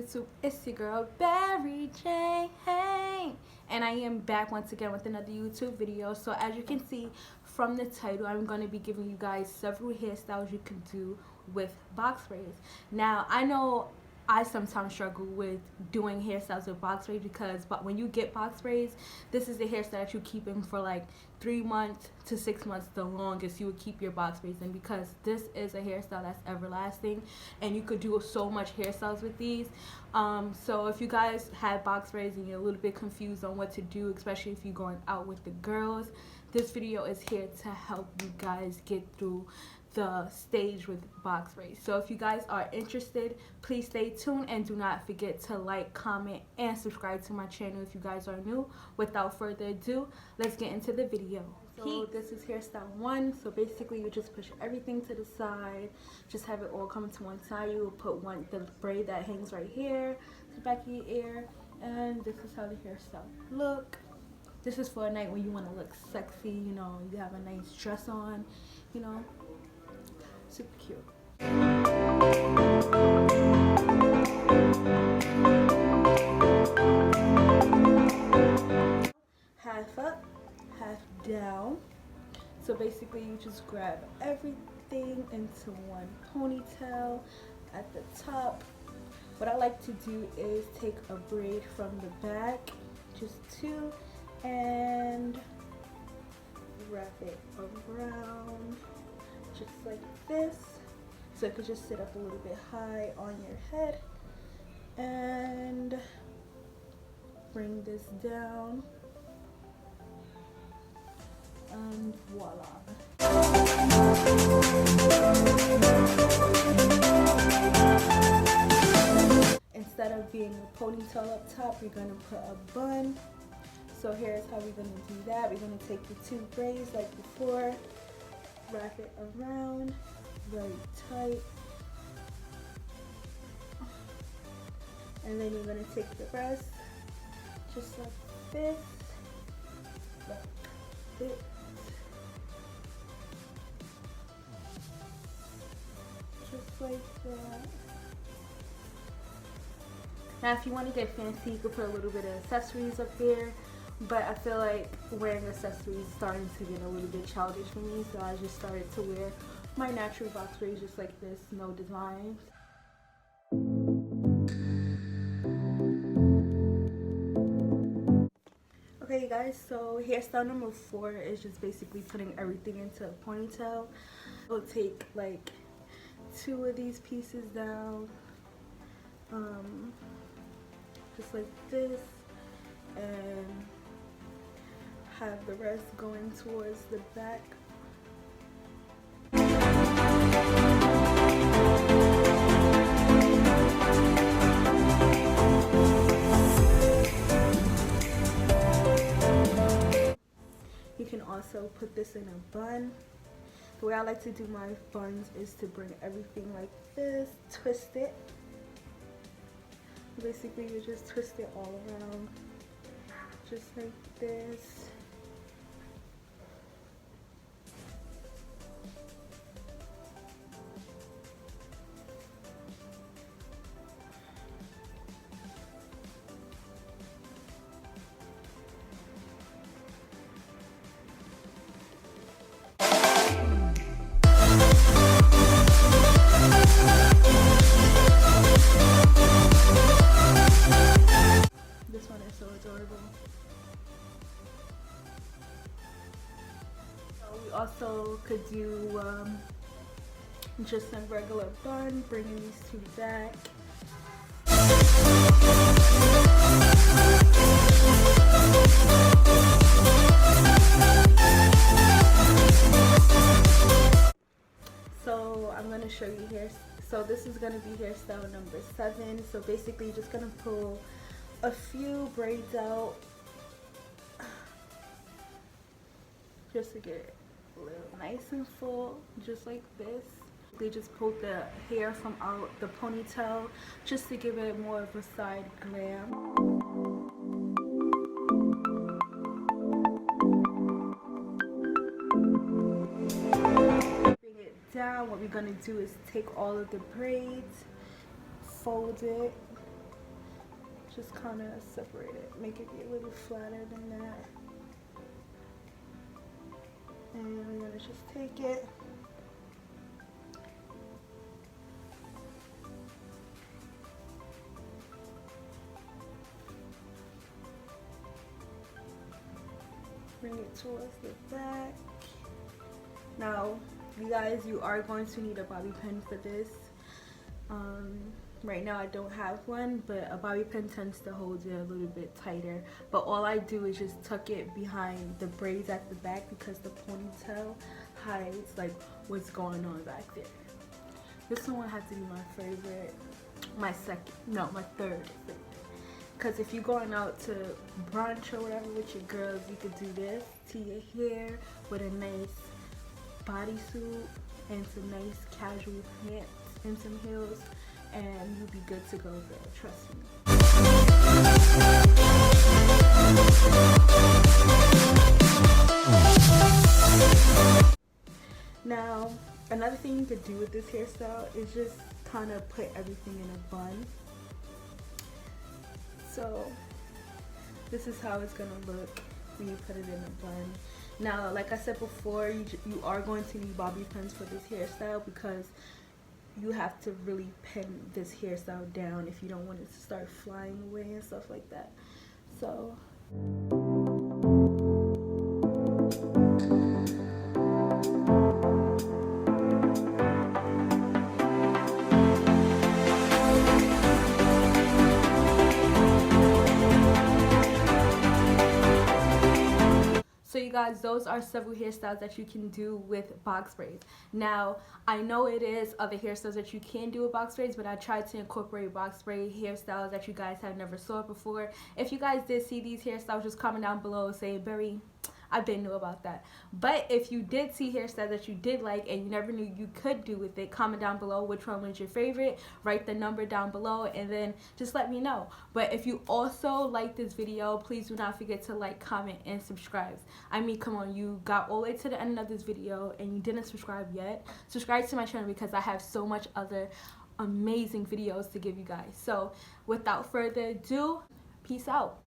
YouTube? It's your girl Barry J. Hey, and I am back once again with another YouTube video. So as you can see from the title, I'm going to be giving you guys several hairstyles you can do with box braids. Now I know I sometimes struggle with doing hairstyles with box braids because when you get box braids, this is the hairstyle that you keep in for like 3 months to 6 months, the longest you would keep your box braids in, because this is a hairstyle that's everlasting and you could do so much hairstyles with these. So if you guys had box braids and you're a little bit confused on what to do, especially if you're going out with the girls, this video is here to help you guys get through the stage with box braids. So if you guys are interested, please stay tuned and do not forget to like, comment, and subscribe to my channel if you guys are new. Without further ado, let's get into the video. So this is hairstyle 1. So basically you just push everything to the side, just have it all come to one side. You will put the braid that hangs right here to the back of your ear, and this is how the hairstyle look. This is for a night when you want to look sexy, you know, you have a nice dress on, you know, super cute. Half up, half down. So basically you just grab everything into one ponytail at the top. What I like to do is take a braid from the back, just 2, and wrap it around just like this, so it could just sit up a little bit high on your head, and bring this down, and voila. Instead of being a ponytail up top, we're going to put a bun. So here's how we're going to do that. We're going to take the 2 braids like before, wrap it around very tight, and then you're going to take the rest just like this, just like that. Now if you want to get fancy, you could put a little bit of accessories up there, but I feel like wearing accessories is starting to get a little bit childish for me, so I just started to wear my natural box braids just like this, no designs. Okay you guys, so hairstyle number 4 is just basically putting everything into a ponytail. We'll take like 2 of these pieces down, just like this, and have the rest going towards the back. You can also put this in a bun. The way I like to do my buns is to bring everything like this, twist it. Basically you just twist it all around, just like this. This one is so adorable. So we also could do just a regular bun, bringing these 2 back. So I'm going to show you here. So this is going to be hairstyle number 7. So basically you're just going to pull a few braids out just to get it a little nice and full, just like this. They just pulled the hair from out the ponytail just to give it more of a side glam. Bring it down. What we're gonna do is take all of the braids, fold it, just kind of separate it, make it be a little flatter than that. And we're gonna just take it. Bring it towards the back. Now, you guys, you are going to need a bobby pin for this. Right now I don't have one, but a bobby pin tends to hold it a little bit tighter. But all I do is just tuck it behind the braids at the back because the ponytail hides like what's going on back there. This one has to be my favorite, my third favorite. Because if you're going out to brunch or whatever with your girls, you could do this to your hair with a nice bodysuit and some nice casual pants and some heels, and you'll be good to go, girl. Trust me. Now, another thing you could do with this hairstyle is just kind of put everything in a bun. So this is how it's gonna look when you put it in a bun. Now, like I said before, you are going to need bobby pins for this hairstyle because you have to really pin this hairstyle down if you don't want it to start flying away and stuff like that. So you guys, those are several hairstyles that you can do with box braids. Now, I know it is other hairstyles that you can do with box braids, but I tried to incorporate box braid hairstyles that you guys have never saw before. If you guys did see these hairstyles, just comment down below saying, Berry, I didn't know about that. But if you did see hairstyles that you did like and you never knew you could do with it, comment down below which one was your favorite. Write the number down below and then just let me know. But if you also like this video, please do not forget to like, comment, and subscribe. I mean, come on, you got all the way to the end of this video and you didn't subscribe yet. Subscribe to my channel because I have so much other amazing videos to give you guys. So without further ado, peace out.